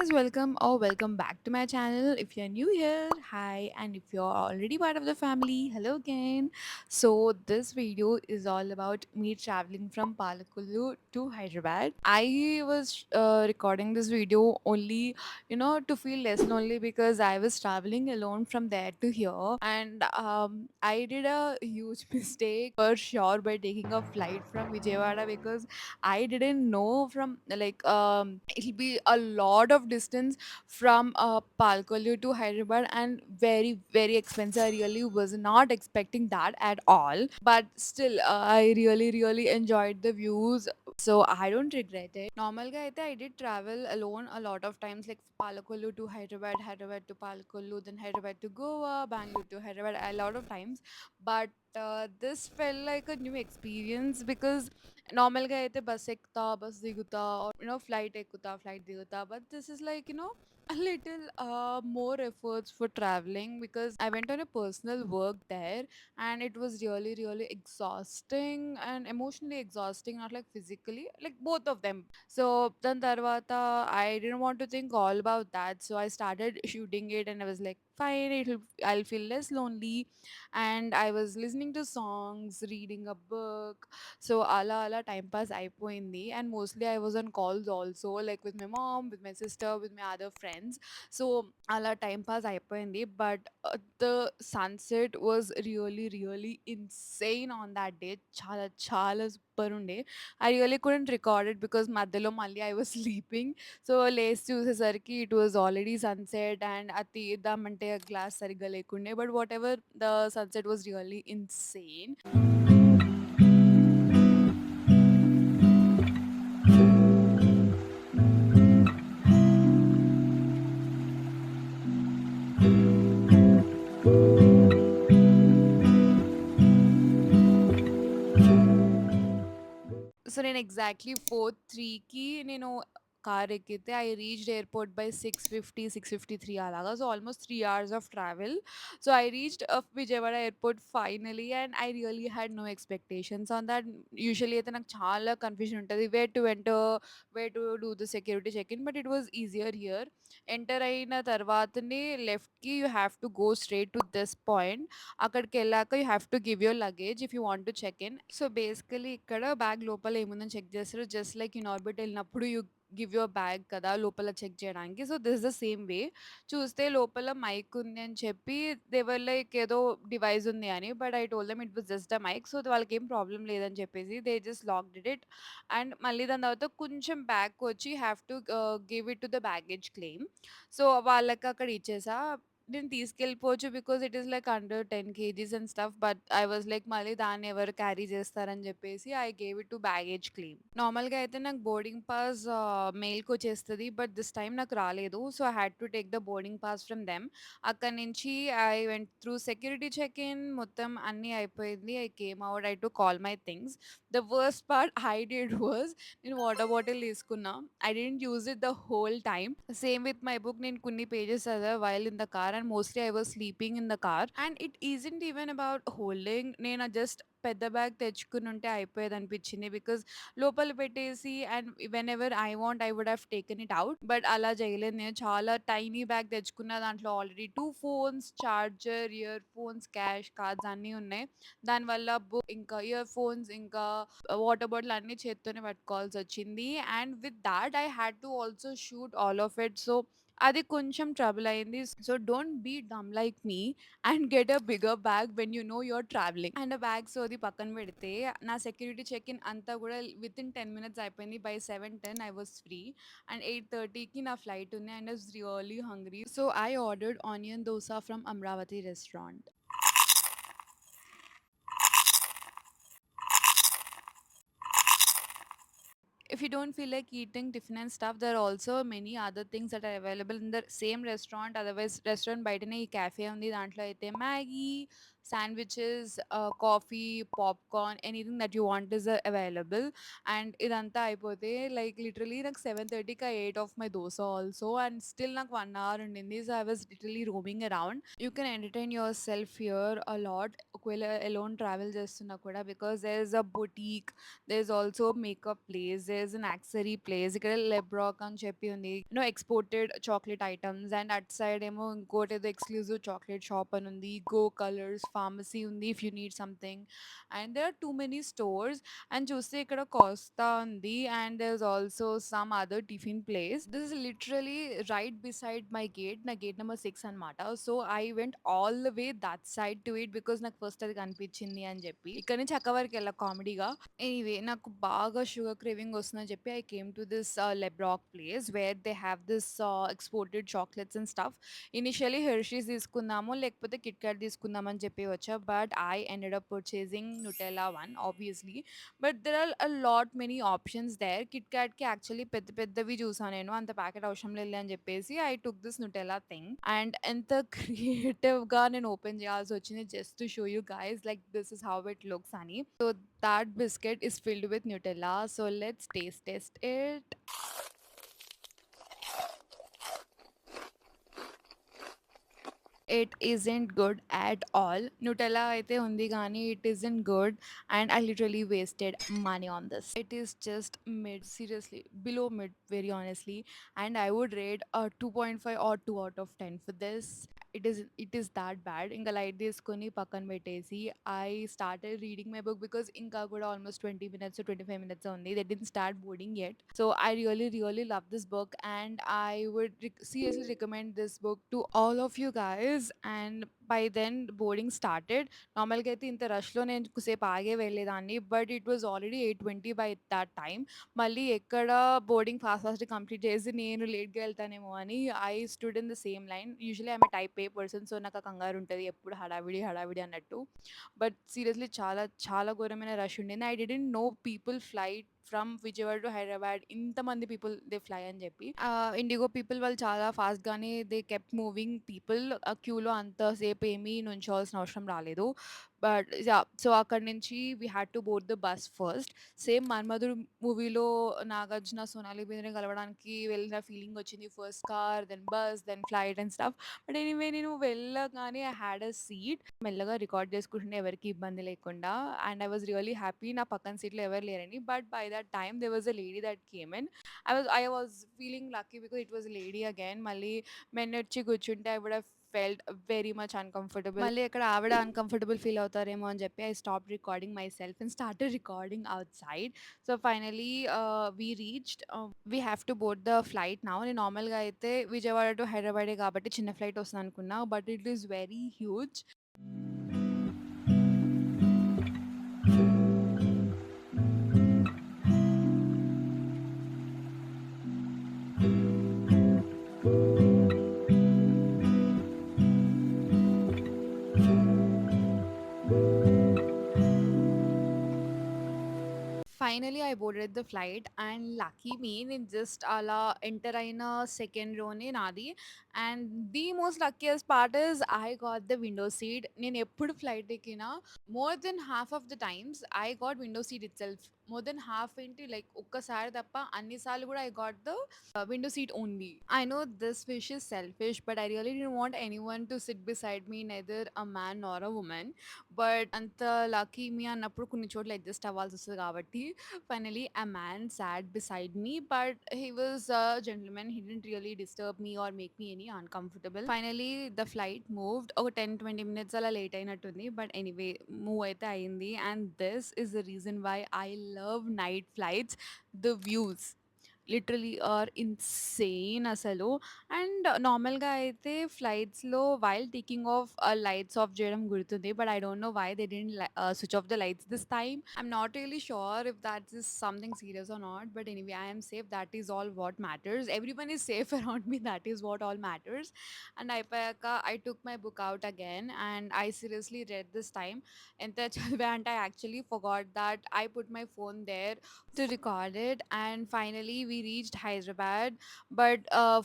guys, welcome back to my channel. If you're new here, hi, and if you're already part of the family, hello again. So this video is all about me traveling from Palakulu to Hyderabad. I was recording this video only, to feel less lonely because I was traveling alone from there to here, and I did a huge mistake for sure by taking a flight from Vijayawada because I didn't know from it'll be a lot of distance from Palkollu to Hyderabad and very very expensive. I really was not expecting that at all, but still I really enjoyed the views. So I don't regret it. Normal ga I did travel alone a lot of times, like Palkollu to Hyderabad, Hyderabad to Palkollu, then Hyderabad to Goa, Bangalore to Hyderabad a lot of times. But this felt like a new experience because నార్మల్‌గా అయితే bus ఎక్కుతా, bus దిగుతా or flight ఎక్కుతా, flight దిగుతా. But this is like, a little more efforts for traveling because I went on a personal work there and it was really exhausting and emotionally exhausting, not like physically, like both of them. So then tarvata I didn't want to think all about that. So I started shooting it and I was like, fine, I'll feel less lonely. And I was listening to songs, reading a book. So అలా time pass అయిపోయింది. And mostly I was on calls also like with my mom, with my sister, with my other friends. So అలా time pass అయిపోయింది. But the sunset was really insane on that day. చాలా super ఉండే. I really couldn't record it because మధ్యలో మళ్ళీ I was sleeping. So లేసి చూసేసరికి it was already sunset and అది తీద్దామంటే glass సరిగ్గా లేకుండే. But whatever the sunset was really insane. So నేను ఎగ్జాక్ట్‌లీ 4:03కి నేను కార్ ఎక్కితే ఐ రీచ్డ్ ఎయిర్‌పోర్ట్ బై 6:50, 6:53 అలాగా. So almost 3 hours of travel. So I reached Vijayawada airport finally and I really had no expectations on that. Usually అయితే నాకు చాలా confusion ఉంటది. Where to enter, where to do the security check in, but it was easier here. Enter అయిన తర్వాతనే లెఫ్ట్‌కి you have to go straight to this point. అక్కడికెళ్ళాక you have to give your luggage if you want to check in. So basically ఇక్కడ bag లోపల ఏముందని check చేస్తారు. Just like in Orbit ఎళ్ళినప్పుడు you give your bag కదా లోపల check చేయడానికి. So this the same way. చూస్తే లోపల మైక్ ఉంది అని చెప్పి దే వర్ లైక్ ఏదో డివైస్ ఉంది అని. But I told them it was just a mic. So వాళ్ళకేం ప్రాబ్లమ్ లేదని చెప్పేసి they just locked it. And మళ్ళీ దాని తర్వాత కొంచెం బ్యాక్‌కొచ్చి have to give it to the baggage claim. So వాళ్ళకి అక్కడ ఇచ్చేసా. నేను తీసుకెళ్ళిపోవచ్చు because it is like under 10 kgs and stuff. But I was like మళ్ళీ దాన్ని ఎవరు క్యారీ చేస్తారని చెప్పేసి I gave it to baggage claim. నార్మల్‌గా అయితే నాకు బోర్డింగ్ పాస్ మెయిల్‌కొచ్చేస్తది. బట్ దిస్ టైమ్ నాకు రాలేదు. So I had to take the boarding pass from them. అక్కడి నుంచి I went through security check in మొత్తం అన్నీ అయిపోయింది. I came out. I took all my things. The worst part I did was నేను water bottle తీసుకున్నా. I didn't use it the whole time. Same with my book. నేను కొన్ని pages చదివా while in the car and mostly I was sleeping in the car. And it isn't even about holding. నేను just పెద్ద bag తెచ్చుకునుంటే అయిపోయేదనిపించింది. Because లోపల పెట్టేసి and whenever I want I would have taken it out. But అలా చేయలేదు నేను. చాలా టైనీ బ్యాగ్ తెచ్చుకున్న. దాంట్లో already 2 phones, charger, earphones, cash, cards అన్నీ ఉన్నాయి. దానివల్ల బుక్, ఇంకా ఇయర్ ఫోన్స్, ఇంకా వాటర్ బాటిల్ అన్నీ చేత్తోనే పట్టుకోవాల్సొచ్చింది. And with that I had to also shoot all of it. So అది కొంచెం ట్రబుల్ అయింది. So don't be dumb like me and get a bigger bag when you know you're travelling. And ఆ bag సోది పక్కన పెడితే నా security check in అంతా కూడా వితిన్ 10 మినిట్స్ అయిపోయింది. By 7:10 I was free. And 8:30కి నా ఫ్లైట్ ఉంది and I was really hungry. So I ordered onion dosa from Amaravati restaurant. If you don't feel like eating tiffin and stuff, there are also many other things that are available in the same restaurant. Otherwise, restaurant బయటనే ఈ cafe ఉంది. దాంట్లో అయితే Maggi, sandwiches, coffee, popcorn, anything that you want is available. And idanta అయిపోతే like literally నాకు 7:30కి I ate off my dosa also, and still నాకు 1 hour ఉండింది. So I was literally roaming around. You can entertain yourself here a lot ఒకవేళ alone travel చేస్తున్నా కూడా, because there's a boutique, there's also makeup place, there's an accessory place. ఇక్కడ లెబ్రాక్ అని చెప్పి ఉంది, exported chocolate items. And at side ఏమో ఇంకోటి ఏదో ఎక్స్క్లూజివ్ చాక్లెట్ షాప్ అని ఉంది, గో కలర్స్ ఫార్మసీ ఉంది if you need something. And there are too many stores. And చూస్తే ఇక్కడ కోస్తా ఉంది, and there is also some other tiffin place. This is literally right beside my gate, నా gate number 6 అనమాట. So I went all the way that side to it, because నాకు first అది కనిపించింది అని చెప్పి ఇక్కడ నుంచి అక్క వరకు వెళ్ళా కామెడీగా. ఎనీవే నాకు బాగా షుగర్ క్రేవింగ్ వస్తుందని చెప్పి I came to this Lebrac place where they have this exported chocolates and stuff. Initially Hershey's తీసుకుందాము లేకపోతే కిట్ క్యాట్ తీసుకుందామని చెప్పి వచ్చా, but I ended up purchasing Nutella one obviously. But there are a lot many options there. Kit క్యాట్కి actually పెద్ద పెద్దవి చూసాను నేను, అంత ప్యాకెట్ అవసరం లేదు అని చెప్పేసి I took this Nutella thing. And ఎంత క్రియేటివ్గా నేను ఓపెన్ చేయాల్సి వచ్చింది just to show you guys like this is how it looks అని. So that biscuit is filled with Nutella. So let's taste test it. It isn't good at all. Nutella అయితే ఉంది కానీ it isn't good, and I literally wasted money on this. It is just mid, seriously below mid, very honestly. And I would rate a 2.5 or 2 out of 10 for this. It is that bad. ఇంకా light తీసుకొని పక్కన పెట్టేసి I started reading my book, because ఇంకా కూడా almost 20 minutes 25 minutes ఉంది. They didn't start boarding yet. So I really really love this book, and I would seriously recommend this book to all of you guys. And by then boarding started. నార్మల్గా అయితే ఇంత రష్లో నేను కుసేపు ఆగే వెళ్ళేదాన్ని, but it was already 8:20 by that time. మళ్ళీ ఎక్కడ boarding fast fast complete చేసి నేను లేట్గా వెళ్తానేమో అని I stood in the same line. Usually I'm type A person, so నాకు ఆ కంగారు ఉంటుంది ఎప్పుడు హడావిడి హడావిడి అన్నట్టు. బట్ సీరియస్లీ చాలా చాలా ఘోరమైన రష్ ఉండింది. I didn't know people flight from Vijayawada to Hyderabad ఇంతమంది పీపుల్ దే ఫ్లై అని చెప్పి. ఇండిగో పీపుల్ వాళ్ళు చాలా ఫాస్ట్గానే దే కెప్ట్ మూవింగ్ పీపుల్. ఆ క్యూలో అంతసేపు ఏమీ నుంచోవాల్సిన అవసరం రాలేదు. బట్ సో అక్కడి నుంచి we had to board the bus first. Same Manmadhudu మూవీలో నాగార్జున సోనాలి బింద్రే కలవడానికి వెళ్ళిన ఫీలింగ్ వచ్చింది. First car, then bus, then flight and stuff. But anyway నేను వెళ్ళగానే ఐ హ్యాడ్ అ సీట్. మెల్లగా రికార్డ్ చేసుకుంటుండే ఎవరికి ఇబ్బంది లేకుండా. And I was really happy నా పక్కన సీట్లో ఎవరు లేరని. But by that time there was a lady that came in. I was feeling lucky because it was a lady again. మళ్ళీ మెన్ వచ్చి కూర్చుంటే I would have felt very much uncomfortable. మళ్ళీ ఇక్కడ ఆవిడ uncomfortable ఫీల్ అవుతారేమో అని చెప్పి I stopped recording myself and started recording outside. So finally we reached. We have to board the flight now. నేను నార్మల్గా అయితే విజయవాడ టు హైదరాబాదే కాబట్టి చిన్న ఫ్లైట్ వస్తుంది అనుకున్నా, but it is very huge. Finally I boarded the flight, and lucky me నేను జస్ట్ అలా ఎంటర్ అయిన సెకండ్ రోనే నాది. And the most luckiest part is I got the window seat. నేను ఎప్పుడు ఫ్లైట్ ఎక్కినా more than half of the times I got window seat itself. More than half ఏంటి, లైక్ ఒక్కసారి తప్ప అన్నిసార్లు కూడా I got the window seat only. I know this wish is selfish, but I really didn't want anyone to sit beside me, neither a man nor a woman. But అంత lucky మీ అన్నప్పుడు కొన్ని చోట్ల adjust అవ్వాల్సి వస్తుంది కాబట్టి finally a man sat beside me, but he was a gentleman. He didn't really disturb me or make me any uncomfortable. Finally the flight moved. ఒక 10-20 minutes అలా late అయినట్టుంది, బట్ ఎనీవే మూవ్ అయితే అయింది. And this is the reason why I love night flights. The views literally are insane అసలు. And నార్మల్గా అయితే ఫ్లైట్స్లో while taking off lights off చేయడం గుర్తుంది, but I don't know why they didn't switch off the lights this time. I'm not really sure if that is something serious or not, but anyway I am safe. That is all what matters. Everyone is safe around me, that is what all matters. And అయిపోయాక I took my book out again and I seriously read this time. ఎంత చదివా అంటే I actually forgot that I put my phone there to record it. And finally we reached Hyderabad, but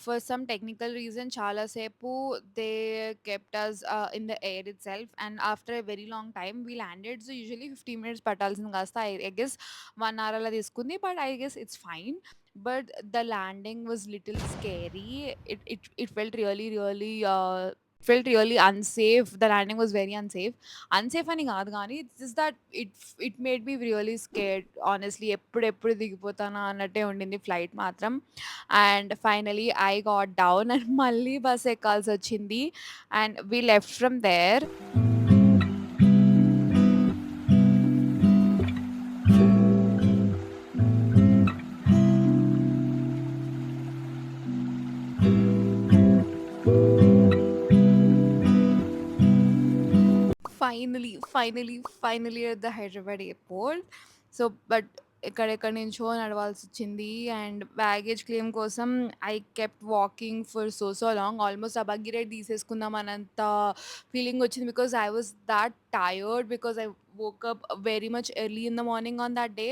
for some technical reason, Chala Sepu, they kept us in the air itself. And after a very long time, we landed. So usually 15 minutes patalsin kasta, I guess 1 hour ala తీసుకుంది, but I guess it's fine. But the landing was little scary. It felt really unsafe. The landing was very unsafe. Unsafe అని కాదు గానీ, it's just that it made me really scared. Honestly, ఎప్పుడెప్పుడు దిగిపోతానా అన్నట్టే ఉండింది flight మాత్రం. And finally I got down and మళ్ళీ bus ఎక్కాల్సొచ్చింది. And we left from there. Finally at the Hyderabad airport. So, but ఎక్కడెక్కడి నుంచో నడవాల్సొచ్చింది. అండ్ బ్యాగేజ్ క్లెయిమ్ కోసం I kept walking for so long. Almost ఆ బగ్గీ రైడ్ తీసేసుకుందాం అన్నంత ఫీలింగొచ్చింది. Because I was that tired because I woke up very much early in the morning on that day.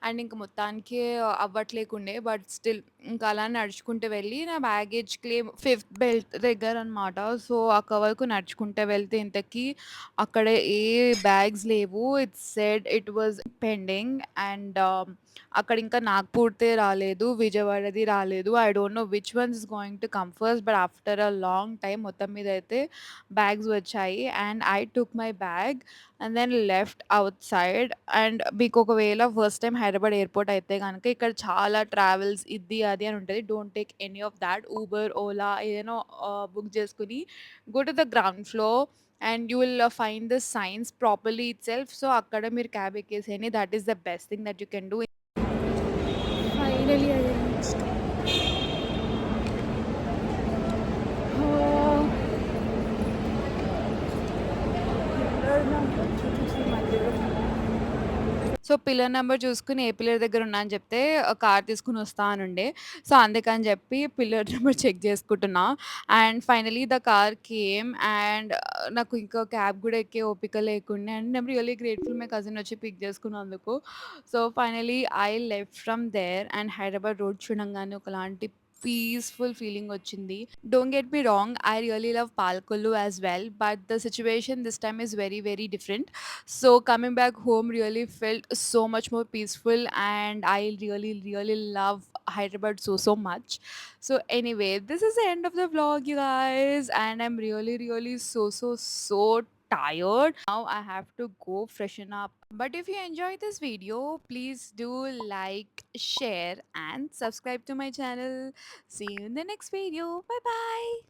And ఇంక మొత్తానికే అవ్వట్లేకుండే. But still ఇంకా అలా నడుచుకుంటూ వెళ్ళి నా బ్యాగేజ్ క్లెయిమ్ ఫిఫ్త్ బెల్ట్ దగ్గరనమాట. సో, అక్కడ వరకు నడుచుకుంటూ వెళ్తే ఇంతకీ అక్కడ ఏ బ్యాగ్స్ లేవు. It said it was pending. And అక్కడ ఇంకా నాగ్‌పూర్‌దే రాలేదు. విజయవాడది రాలేదు. I don't know which one is going to come first. But after a long time మొత్తం మీద అయితే బ్యాగ్స్ వచ్చాయి. And I took my bag and then left outside. And మీకు ఒకవేళ ఫస్ట్ టైమ్ హైదరాబాద్ ఎయిర్‌పోర్ట్ అయితే గనక ఇక్కడ చాలా ట్రావెల్స్ ఇది, అది అని ఉంటది. Don't take any of thought. Uber, Ola ఏదైనా బుక్ చేసుకొని go to the ground floor and you will find the signs properly itself. So, అక్కడ మీరు క్యాబ్ ఎక్కేసేయండి. That is the best thing that you can do. Finally I reached. Oh! So, pillar number చూసుకొని ఏ pillar దగ్గర ఉన్నా అని చెప్తే car తీసుకొని వస్తా అనుండే. సో, అందుకని చెప్పి పిల్లర్ నంబర్ చెక్ చేసుకుంటున్నా. And finally the car came. And నాకు ఇంకా క్యాబ్ కూడా ఎక్కే ఓపిక లేకుండే. And I'm really grateful my cousin వచ్చి పిక్ చేసుకున్నందుకు. So, finally I left from there. And Hyderabad road చూడంగానే ఒకలాంటి పీస్‌ఫుల్ ఫీలింగొచ్చింది. Don't get me wrong, I really love Palkollu as well, but the situation this time is very different. So coming back home really felt so much more peaceful, and I really love Hyderabad so much. So anyway, this is the end of the vlog, you guys, and I'm really so tired. Now I have to go freshen up. But if you enjoyed this video, please do like, share, and subscribe to my channel. See you in the next video. Bye bye.